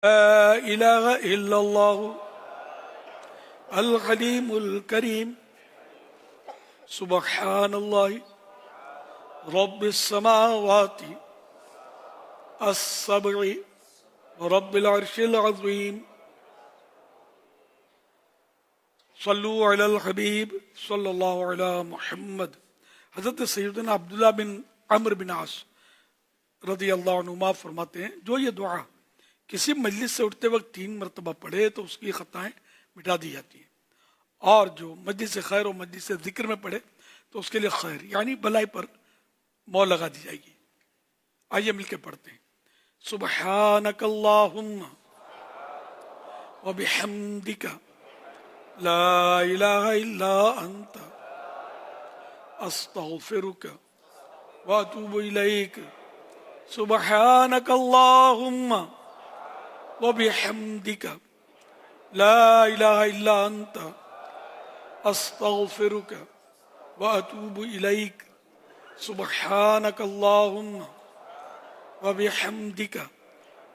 لا إله إلا الله الحليم الكريم سبحان الله رب السماوات السبع ورب العرش العظيم صلوا على الحبيب صلی اللہ علی محمد. حضرت سیدنا عبداللہ بن عمرو بن عاص رضی اللہ عنہما فرماتے ہیں جو یہ دعا کسی مجلس سے اٹھتے وقت 3 مرتبہ پڑھے تو اس کی خطائیں مٹا دی جاتی ہیں، اور جو مجلس خیر و مجلس ذکر میں پڑھے تو اس کے لیے خیر یعنی بھلائی پر مور لگا دی جائے گی. آئیے مل کے پڑھتے ہیں. سبحانک اللہم وبحمدک لا الہ الا انت استغفرک واتوب الیک. سبحانک اللہم وبحمدک لا الہ الا انت استغفرک واتوب الیک. سبحانک اللہم وبحمدک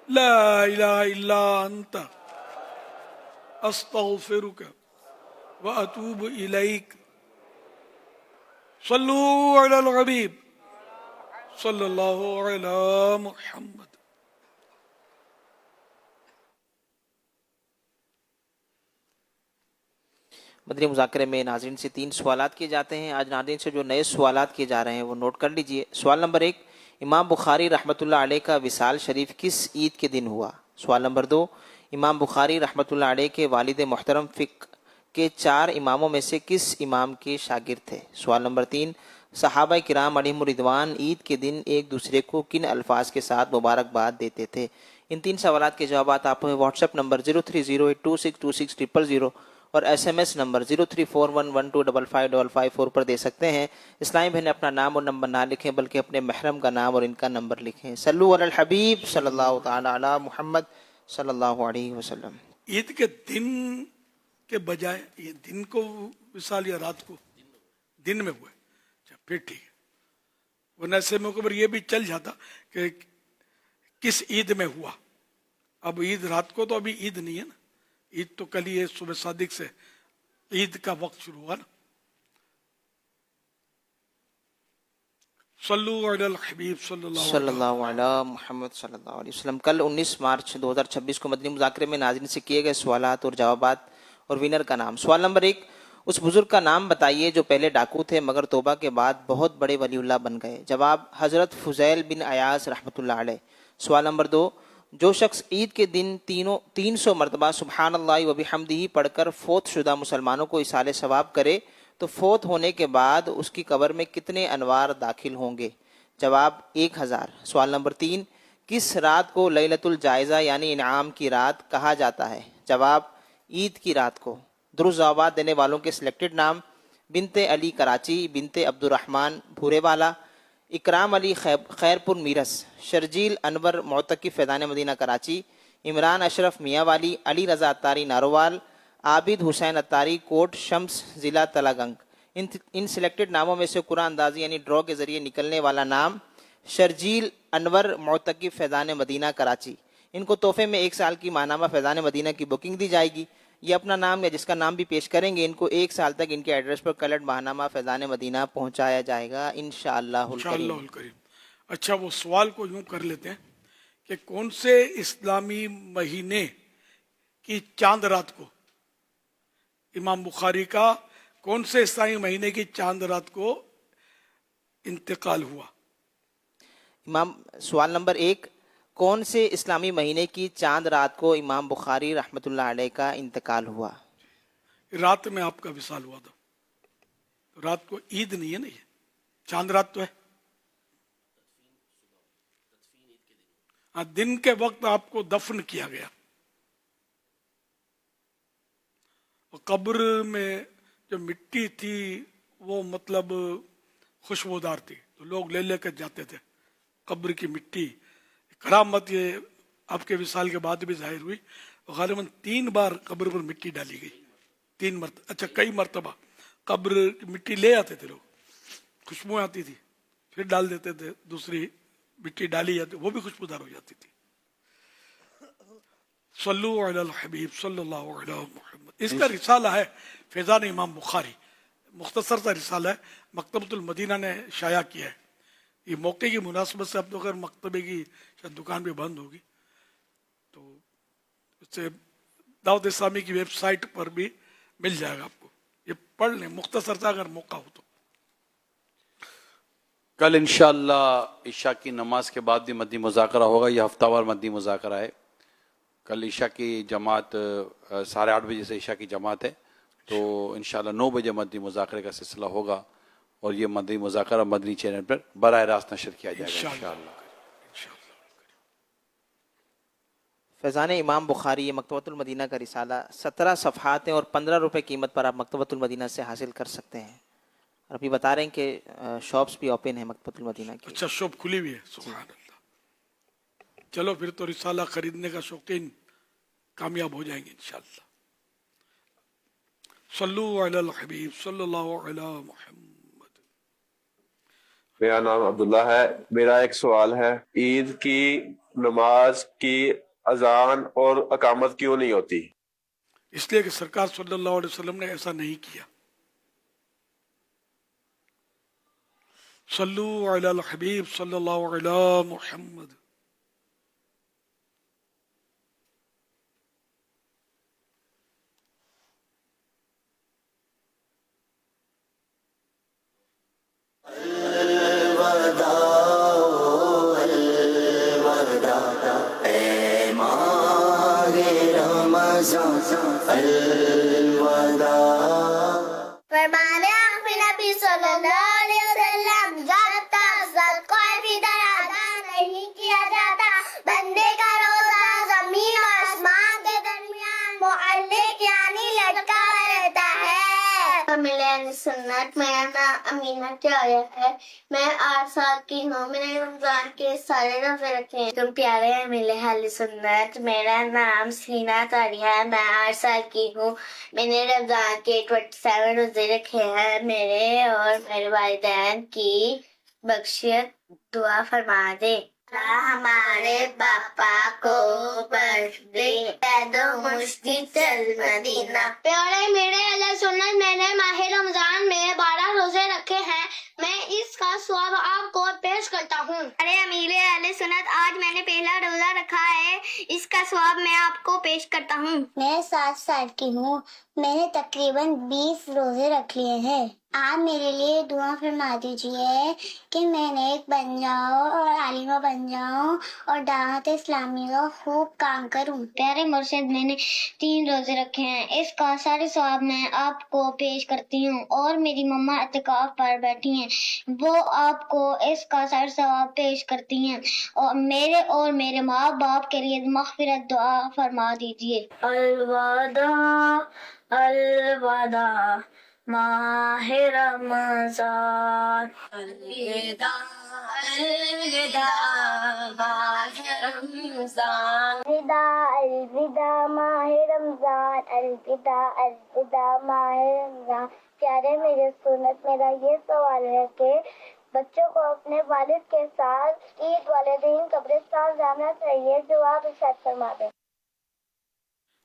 لا الہ الا انت استغفرک واتوب الیک. صلو علی الحبیب صلی اللہ علی محمد. مدنی مذاکرے میں ناظرین سے 3 سوالات کیے جاتے ہیں. آج ناظرین سے جو نئے سوالات کیے جا رہے ہیں وہ نوٹ کر لیجئے. سوال نمبر 1، امام بخاری رحمۃ اللہ علیہ کا وصال شریف کس عید کے دن ہوا؟ سوال نمبر 2، امام بخاری رحمۃ اللہ علیہ کے والد محترم فقہ کے 4 اماموں میں سے کس امام کے شاگرد تھے؟ سوال نمبر 3، صحابہ کرام علیہم الرضوان عید کے دن ایک دوسرے کو کن الفاظ کے ساتھ مبارکباد دیتے تھے؟ ان 3 سوالات کے جوابات آپ ہمیں واٹس ایپ نمبر 0308262600 اور ایس ایم ایس نمبر 0341125555 پر دے سکتے ہیں. اسلامی بہنیں اپنا نام اور نمبر نہ لکھیں بلکہ اپنے محرم کا نام اور ان کا نمبر لکھیں. صلو علی الحبیب صلی اللہ تعالی علی محمد صلی اللہ علیہ وسلم. عید کے دن کے بجائے یہ دن کو وصال یا رات کو دن میں ہوا ہے. اچھا پھر ٹھیک ہے، ورنہ ایسے موقع پر یہ بھی چل جاتا کہ کس عید میں ہوا. اب عید رات کو تو ابھی عید نہیں ہے نا، عید تو کل ہی ہے، صبح صادق سے عید کا وقت شروع ہوا نا. صلو علی الحبیب صلی اللہ علیہ محمد صلی اللہ علیہ وسلم. کل 19 مارچ 2026 کو مدنی مذاکرے میں ناظرین سے کیے گئے سوالات اور جوابات اور ونر کا نام. سوال نمبر 1، اس بزرگ کا نام بتائیے جو پہلے ڈاکو تھے مگر توبہ کے بعد بہت بڑے ولی اللہ بن گئے. جواب، حضرت فضیل بن عیاض رحمۃ اللہ علیہ. سوال نمبر 2، جو شخص عید کے دن 300 مرتبہ سبحان اللہ وبحمدہ پڑھ کر فوت شدہ مسلمانوں کو ایصال ثواب کرے تو فوت ہونے کے بعد اس کی قبر میں کتنے انوار داخل ہوں گے؟ جواب، 1000. سوال نمبر 3، کس رات کو لیلۃ الجائزہ یعنی انعام کی رات کہا جاتا ہے؟ جواب، عید کی رات کو. درست جوابات دینے والوں کے سلیکٹڈ نام: بنت علی کراچی، بنت عبد الرحمن بھورے والا، اکرام علی خیر پور میرس، شرجیل انور معتکف فیضان مدینہ کراچی، عمران اشرف میاں والی، علی رضا اتاری ناروال، عابد حسین اتاری کوٹ شمس ضلع تلہ گنگ. ان سلیکٹڈ ناموں میں سے قرآن اندازی یعنی ڈرا کے ذریعے نکلنے والا نام شرجیل انور معتکف فیضان مدینہ کراچی. ان کو تحفے میں 1 سال کی ماہنامہ فیضان مدینہ کی بکنگ دی جائے گی. یہ اپنا نام یا جس کا نام بھی پیش کریں گے ان کو 1 سال تک ان کے ایڈریس پر کلرڈ ماہنامہ فیضان مدینہ پہنچایا جائے گا انشاءاللہ الکریم. اچھا وہ سوال کو یوں کر لیتے ہیں کہ کون سے اسلامی مہینے کی چاند رات کو امام بخاری کا کون سے اسلامی مہینے کی چاند رات کو انتقال ہوا؟ سوال نمبر 1، کون سے اسلامی مہینے کی چاند رات کو امام بخاری رحمۃ اللہ علیہ کا انتقال ہوا؟ رات میں آپ کا وصال ہوا تھا. رات کو عید نہیں ہے نا، یہ چاند رات تو ہے. دن کے وقت آپ کو دفن کیا گیا. قبر میں جو مٹی تھی وہ مطلب خوشبودار تھی تو لوگ لے لے کر جاتے تھے. قبر کی مٹی کرامت یہ آپ کے وصال کے بعد بھی ظاہر ہوئی. غالباً 3 بار قبر پر مٹی ڈالی گئی. 3 مرتبہ، اچھا کئی مرتبہ قبر کی مٹی لے آتے تھے لوگ، خوشبو آتی تھی، پھر ڈال دیتے تھے، دوسری مٹی ڈالی جاتی وہ بھی خوشبودار ہو جاتی تھی. صلو علی الحبیب صلی اللہ علیہ محمد. اس کا رسالہ ہے فیضان امام بخاری، مختصر سا رسالہ ہے، مکتبۃ المدینہ نے شائع کیا ہے. یہ موقع کی مناسبت سے اب تو خیر مکتبے کی شاید دکان بھی بند ہوگی، تو اس سے دعوت اسلامی کی ویب سائٹ پر بھی مل جائے گا آپ کو. یہ پڑھ لیں مختصر سا اگر موقع ہو تو. کل انشاءاللہ عشاء کی نماز کے بعد بھی مدنی مذاکرہ ہوگا. یہ ہفتہ وار مدنی مذاکرہ ہے. کل عشاء کی جماعت 8:30 بجے سے عشاء کی جماعت ہے، تو انشاءاللہ 9 بجے مدنی مذاکرے کا سلسلہ ہوگا، اور یہ مدنی مذاکرہ مدنی چینل پر براہ راست نشر کیا جائے گا انشاءاللہ. فیضان امام بخاری یہ مکتبۃ المدینہ کا رسالہ 17 صفحات ہیں اور 15 روپے قیمت پر آپ مکتبۃ المدینہ سے حاصل کر سکتے ہیں. اور ابھی بتا رہے ہیں کہ شاپس بھی اوپن ہیں مکتبۃ المدینہ کی. اچھا شاپ کھلی ہوئی ہے، سبحان اللہ. چلو پھر تو رسالہ خریدنے کا شوقین کامیاب ہو جائیں گے انشاءاللہ. صلو علی الحبیب صلی اللہ علی محمد. میرا نام عبداللہ ہے. میرا ایک سوال ہے، عید کی نماز کی اذان اور اقامت کیوں نہیں ہوتی؟ اس لیے کہ سرکار صلی اللہ علیہ وسلم نے ایسا نہیں کیا. صلو علی الحبیب صلی اللہ علی محمد. فرمانے آخری نبی صلی اللہ علیہ وسلم، جب تک صدقہ فدیہ ادا نہیں کیا جاتا بندے کا روزہ زمین و آسمان کے درمیان معلق یعنی لٹکا رہتا ہے. ملے سنت، میرا نام امینہ چایا ہے. میں 8 سال کی ہوں. میں نے رمضان کے سارے روزے رکھے ہیں. تم پیارے ہیں ملے اہل سنت. میرا نام سینا طاریہ ہے. میں 8 سال کی ہوں. میں نے رمضان کے 27 روزے رکھے ہیں. میرے اور میرے والدین کی بخشیت دعا فرما دے. ہمارے باپا کو بخش دے. دو مشتی چل مدینہ. پیارے میرے اہل سنت، میں نے ماہ رمضان میں 12 روزے رکھے ہیں. میں اس کا ثواب آپ کو پیش کرتا ہوں. ارے امیر اہل سنت، آج میں نے پہلا روزہ رکھا ہے. اس کا ثواب میں آپ کو پیش کرتا ہوں. میں 7 سال کی ہوں. میں نے تقریباً 20 روزے رکھ لیے ہیں. آپ میرے لیے دعا فرما دیجیے کہ میں نیک بن جاؤں اور عالمہ بن جاؤں اور دعوت اسلامی کا خوب کام کروں. پیارے مرشد، میں نے 3 روزے رکھے ہیں. اس کا سارے ثواب میں آپ کو پیش کرتی ہوں. اور میری مما اعتکاف پر بیٹھی ہیں، وہ آپ کو اس کا سارے ثواب پیش کرتی ہیں. اور میرے ماں باپ کے لیے مغفرت دعا فرما دیجیے. الوداع الوداع ماہ رمضان. الوداع الوداع ماہ رمضان. الوداع الوداع ماہ رمضان. الوداع الوداع ماہ رمضان. پیارے میرے سنت، میرا یہ سوال ہے کہ بچوں کو اپنے والد کے ساتھ عید والے دن قبرستان جانا چاہیے؟ جواب ارشاد فرما دیں.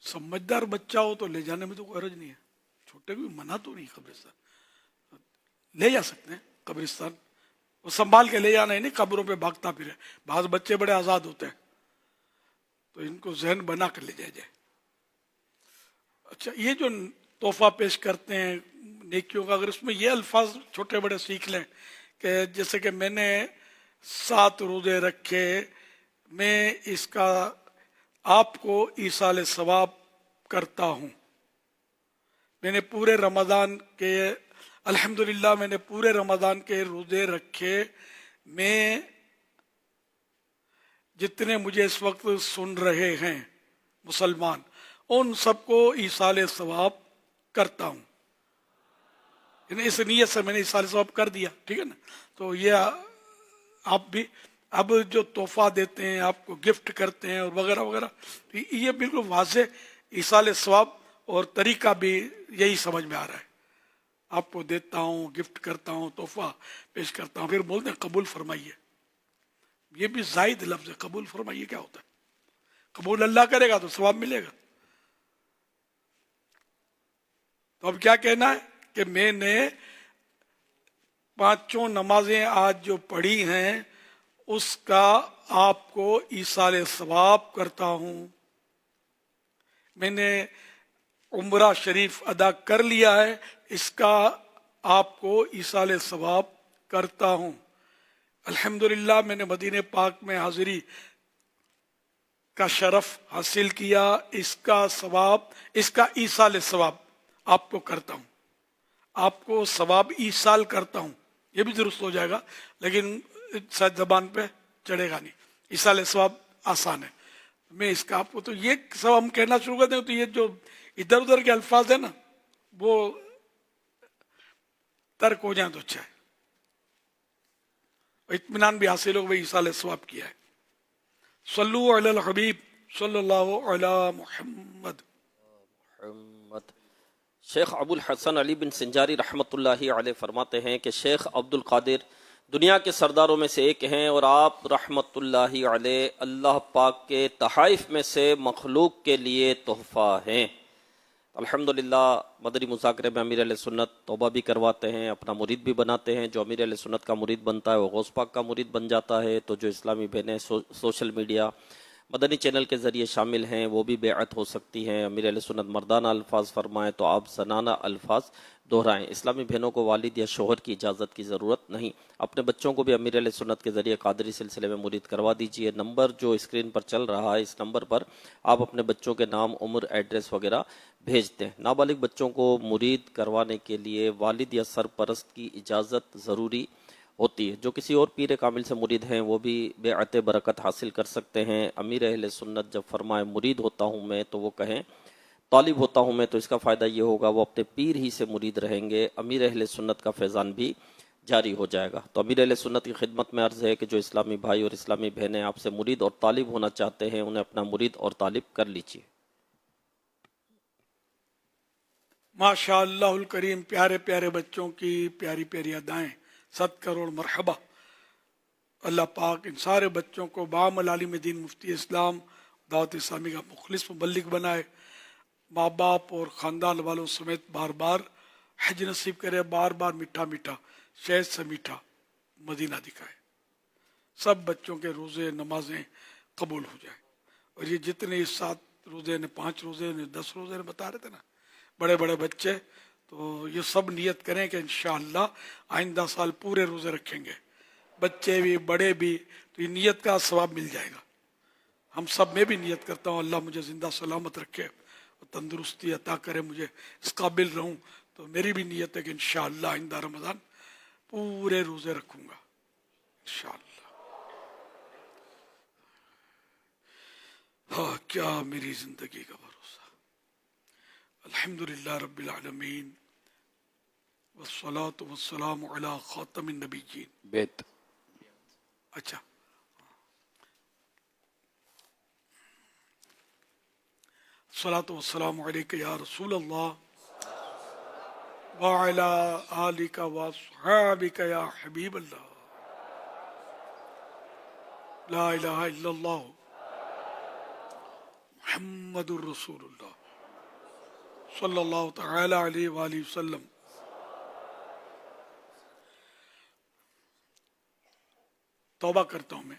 سمجھدار بچہ ہو تو لے جانے میں تو کوئی حرج نہیں ہے. چھوٹے کو منع تو نہیں. قبرستان لے جا سکتے ہیں. قبرستان وہ سنبھال کے لے جانا ہی نہیں قبروں پہ بھاگتا پھرے. بعض بچے بڑے آزاد ہوتے ہیں تو ان کو ذہن بنا کر لے جایا جائے. اچھا، یہ جو تحفہ پیش کرتے ہیں نیکیوں کا، اگر اس میں یہ الفاظ چھوٹے بڑے سیکھ لیں کہ جیسے کہ میں نے 7 روزے رکھے، میں اس کا آپ کو ایصال ثواب کرتا ہوں. میں نے پورے رمضان کے الحمدللہ میں نے پورے رمضان کے روزے رکھے. میں جتنے مجھے اس وقت سن رہے ہیں مسلمان، ان سب کو ایصال ثواب کرتا ہوں. یعنی اس نیت سے میں نے ایصال ثواب کر دیا. ٹھیک ہے نا؟ تو یہ آپ بھی اب جو تحفہ دیتے ہیں، آپ کو گفٹ کرتے ہیں اور وغیرہ وغیرہ، یہ بالکل واضح ایصال ثواب اور طریقہ بھی یہی سمجھ میں آ رہا ہے. آپ کو دیتا ہوں، گفٹ کرتا ہوں، تحفہ پیش کرتا ہوں، پھر بولتے ہیں قبول فرمائیے. یہ بھی زائد لفظ ہے. قبول فرمائیے کیا ہوتا ہے؟ قبول اللہ کرے گا تو ثواب ملے گا. تو اب کیا کہنا ہے کہ میں نے 5 نمازیں آج جو پڑھی ہیں اس کا آپ کو ایصال ثواب کرتا ہوں. میں نے عمرہ شریف ادا کر لیا ہے، اس کا آپ کو ایصال ثواب کرتا ہوں. الحمدللہ میں نے مدینہ پاک میں حاضری کا شرف حاصل کیا، اس کا ثواب، اس کا ایصال ثواب آپ کو کرتا ہوں. آپ کو ثواب ایصال کرتا ہوں، یہ بھی درست ہو جائے گا لیکن شاید زبان پہ چڑھے گا نہیں. ایصال ثواب آسان ہے. میں اس کا آپ کو تو یہ سب ہم کہنا شروع کر دیں تو یہ جو ادھر ادھر کے الفاظ ہیں نا وہ ترک ہو جائیں تو اچھا ہے. اطمینان بھی حاصل ہو. بھائی ایصال ثواب کیا ہے. صلو علی الحبیب صلی اللہ علی محمد. شیخ ابو الحسن علی بن سنجاری رحمۃ اللہ علیہ فرماتے ہیں کہ شیخ عبد القادر دنیا کے سرداروں میں سے ایک ہیں اور آپ رحمۃ اللہ علیہ اللہ پاک کے تحائف میں سے مخلوق کے لیے تحفہ ہیں. الحمدللہ مدنی مذاکرے میں امیر علیہ سنت توبہ بھی کرواتے ہیں، اپنا مرید بھی بناتے ہیں. جو امیر علیہ سنت کا مرید بنتا ہے وہ غوث پاک کا مرید بن جاتا ہے. تو جو اسلامی بہنیں سوشل میڈیا مدنی چینل کے ذریعے شامل ہیں وہ بھی بیعت ہو سکتی ہیں. امیر علیہ سنت مردانہ الفاظ فرمائیں تو آپ زنانہ الفاظ دہرائیں. اسلامی بہنوں کو والد یا شوہر کی اجازت کی ضرورت نہیں. اپنے بچوں کو بھی امیر علیہ سنت کے ذریعے قادری سلسلے میں مرید کروا دیجئے. نمبر جو اسکرین پر چل رہا ہے اس نمبر پر آپ اپنے بچوں کے نام، عمر، ایڈریس وغیرہ بھیج دیں. نابالغ بچوں کو مرید کروانے کے لیے والد یا سرپرست کی اجازت ضروری ہوتی ہے. جو کسی اور پیر کامل سے مرید ہیں وہ بھی بیعت برکت حاصل کر سکتے ہیں. امیر اہل سنت جب فرمائے مرید ہوتا ہوں میں تو وہ کہیں طالب ہوتا ہوں میں، تو اس کا فائدہ یہ ہوگا وہ اپنے پیر ہی سے مرید رہیں گے. امیر اہل سنت کا فیضان بھی جاری ہو جائے گا. تو امیر اہل سنت کی خدمت میں عرض ہے کہ جو اسلامی بھائی اور اسلامی بہنیں آپ سے مرید اور طالب ہونا چاہتے ہیں انہیں اپنا مرید اور طالب کر لیجیے. ماشاء اللہ الکریم. پیارے پیارے بچوں کی پیاری پیاری ادائیں. 7 کروڑ مرحبا. اللہ پاک ان سارے بچوں کو بعمل عالم دین مفتی اسلام دعوت اسلامی کا مخلص مبلغ بنائے. ماں باپ اور خاندان والوں سمیت بار بار حج نصیب کرے. بار بار میٹھا میٹھا شہد سے میٹھا مدینہ دکھائے. سب بچوں کے روزے نمازیں قبول ہو جائے. اور یہ جتنے 7 روزے نے 5 روزے نے 10 روزے نے بتا رہے تھے نا بڑے بڑے بچے، تو یہ سب نیت کریں کہ انشاءاللہ آئندہ سال پورے روزے رکھیں گے، بچے بھی بڑے بھی. تو یہ نیت کا ثواب مل جائے گا. ہم سب میں بھی نیت کرتا ہوں اللہ مجھے زندہ سلامت رکھے اور تندرستی عطا کرے، مجھے اس قابل رہوں. تو میری بھی نیت ہے کہ انشاءاللہ آئندہ رمضان پورے روزے رکھوں گا انشاءاللہ. ہاں کیا میری زندگی کا بھروسہ. الحمدللہ رب العالمین والصلاة والسلام علی خاتم النبیین. بیت اچھا الصلاة والسلام علیک یا رسول اللہ وعلی آلک واصحابک یا حبیب اللہ. لا الہ الا اللہ محمد الرسول اللہ صلی اللہ تعالی علیہ وآلہ وسلم. توبہ کرتا ہوں میں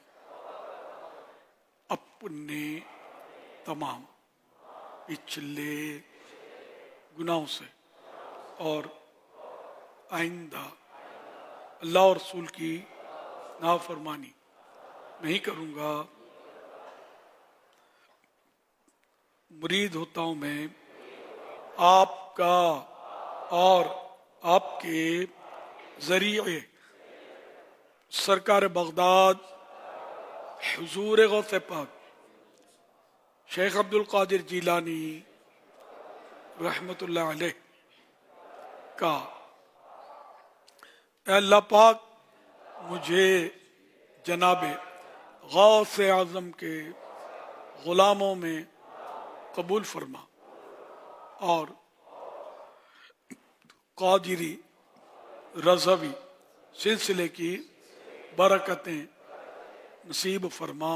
اپنے تمام پچھلے گناہوں سے اور آئندہ اللہ اور رسول کی نافرمانی نہیں کروں گا. مرید ہوتا ہوں میں آپ کا اور آپ کے ذریعے سرکار بغداد حضور غوث پاک شیخ عبد القادر جیلانی رحمت اللہ علیہ کا. اے اللہ پاک مجھے جناب غوث اعظم کے غلاموں میں قبول فرما اور قادری رضوی سلسلے کی برکتیں نصیب فرما.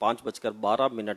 5:12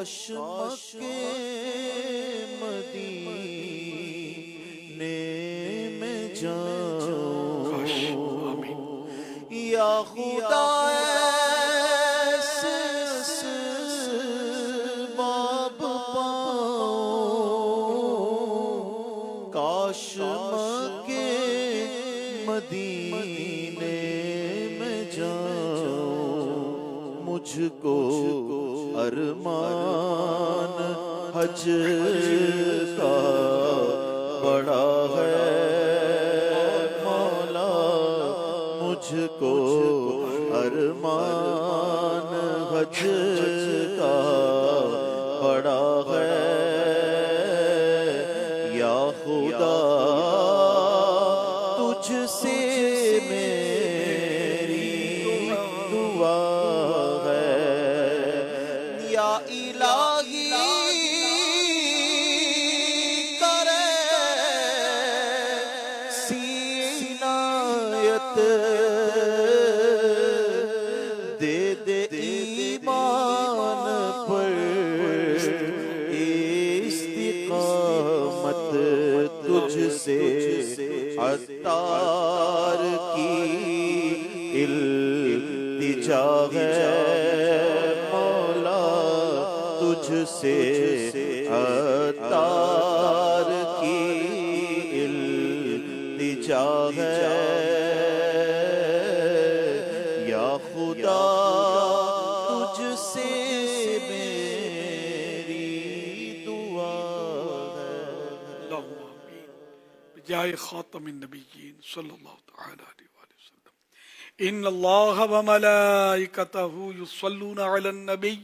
کاش مکے مدینے میں جاؤں یا خدا ایسے باب پاؤں کاش مکے مدینے میں جاؤں مجھ کو ارمان حج کا بڑا ہے مولا مجھ کو ارمان حج کا بڑا ہے یا خدا تجھ سے میری دعا ہے یا الہی کرے سینایت دے دے ایمان پر استقامت تجھ سے عطار کی التجا ہے مولا تجھ سے عطار کی التجا ہے یا خدا تجھ سے میری دعا ہے اللهم آمین بجائے خاتم النبیین صلی اللہ تعالی علیہ وآلہ وسلم ان اللہ وملائکتہ یصلون علی النبی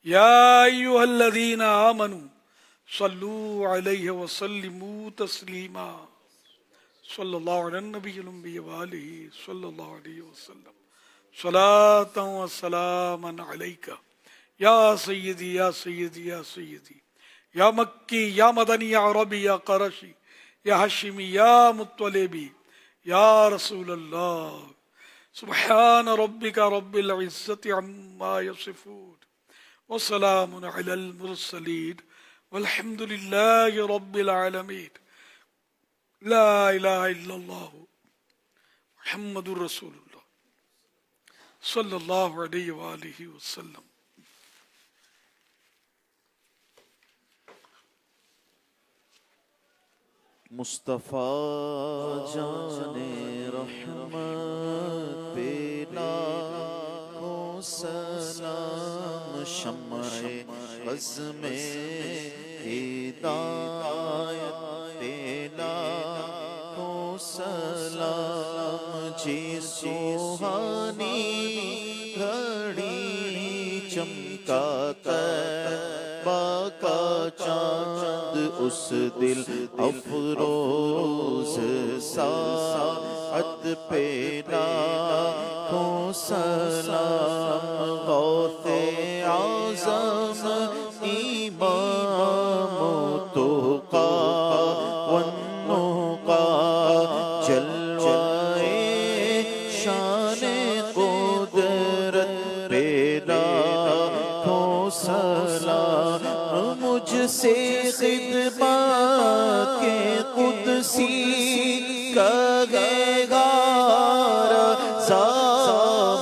یا ایہا الذین آمنوا صلوا علیہ وسلموا تسلیما صلی اللہ علی النبی الامی وآلہ صلی اللہ علیہ وسلم صلاة و سلاما علیکہ یا سیدی یا سیدی یا سیدی یا مکی یا مدنی یا عربی یا قرشی یا حشمی یا مطلبی یا رسول اللہ سبحان ربک رب العزت عما یصفون وسلام علی المرسلین والحمد للہ رب العالمین لا الہ الا اللہ محمد رسول اللہ صلی اللہ علیہ وآلہ وسلم مصطفیٰ جان رحمت پہ لاکھوں سلام شمع عزم ہدایت پہ لاکھوں سلام جی سوہانی گھڑی چمکا طیبہ کا چاند اس دل افروز ساعت پہ لاکھوں سلام غوث اعظم امام تقی والنقی جلوائے شان قدرت پہ لاکھوں سلام مجھ سے خدمت کے قدسی کہے گا رضا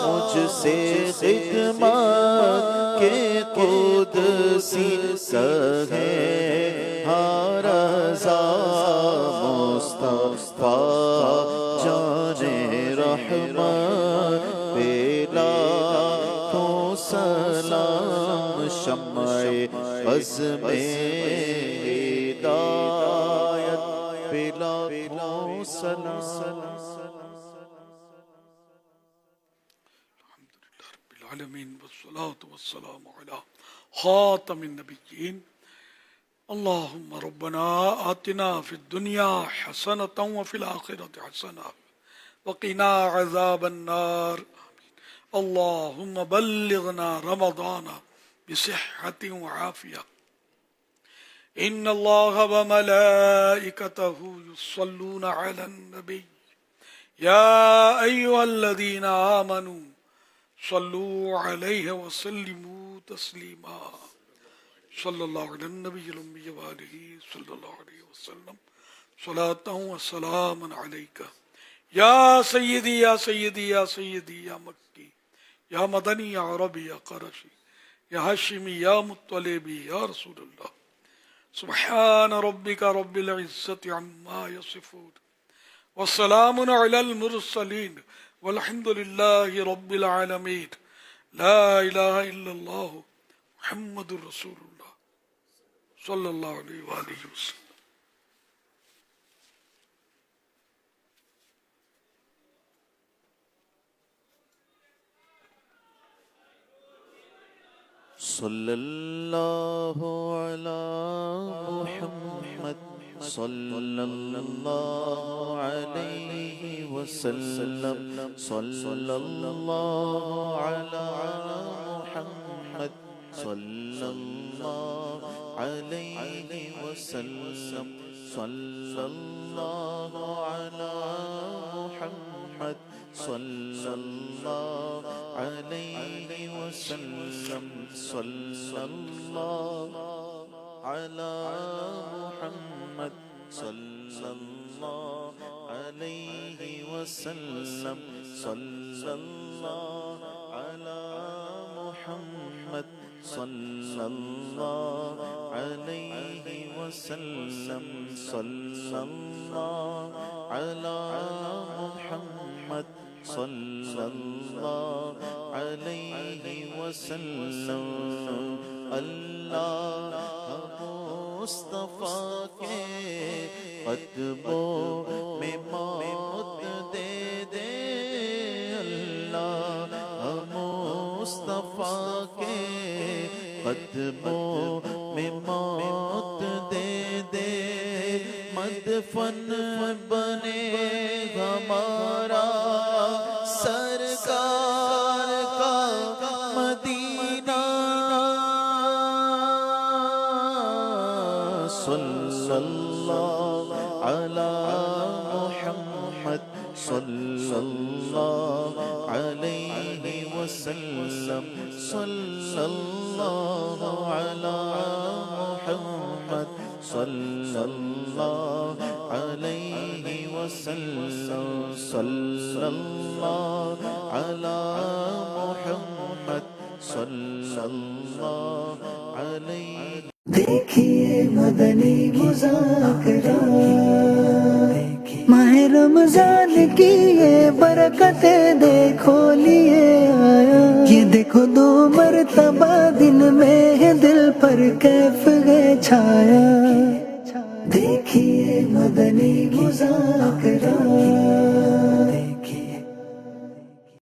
مجھ سے خدمت کے قدسی کہے گا رضا مصطفیٰ جان رحمت پہ لاکھوں سلام شمع عزم ہدایت پہ لاکھوں سلام العالمین والصلاة والسلام علی خاتم النبیین اللہم ربنا آتنا فی الدنیا حسنة وفی الآخرة حسنة وقنا عذاب النار اللہم بلغنا رمضان بصحة وعافیہ ان اللہ وملائکتہ یصلون علی النبی یا ایہا الذین آمنوا صلوا علیہ وسلموا تسلیما صلی اللہ علی النبی الامی وآلہ صلی اللہ علیہ وسلم صلاۃ و سلام علیکہ یا سیدی یا سیدی یا سیدی یا مکی یا مدنی یا عربی یا قرشی یا ہاشمی یا مطلبی یا رسول اللہ سبحان ربک رب العزت عما یصفون والسلام علی المرسلین والحمد للہ رب العالمین لا الہ الا اللہ محمد رسول اللہ صلی اللہ علیہ وآلہ وسلم. صلی اللہ علی محمد صلی اللہ علیہ وسلم صلی اللہ علی محمد صلی اللہ علیہ وسلم صلی اللہ علی محمد صلی اللہ علیہ وسلم صلی اللہ علی محمد صلی اللہ علیہ وسلم صلی اللہ علی محمد صلی اللہ علیہ وسلم صلی اللہ علی محمد صلی اللہ علیہ وسلم. اللہ مصطفیٰ کے قدموں میں موت دے دے. اللہ مصطفیٰ کے قدموں میں موت دے دے. مدفن بنے ہمارا سرکار کا مدینہ صلی اللہ علی محمد صلی اللہ علیہ وسلم صلی اللہ علی محمد صلی اللہ علیہ وسلم صلی اللہ علی محمد صلی اللہ علیہ. دیکھیے مدنی مذاکرہ ماہ رمضان کی یہ برکتیں دیکھو لیے آیا. یہ دیکھو 2 مرتبہ دن میں دل پر کیف ہے چھایا. دیکھیے مدنی مذاکرہ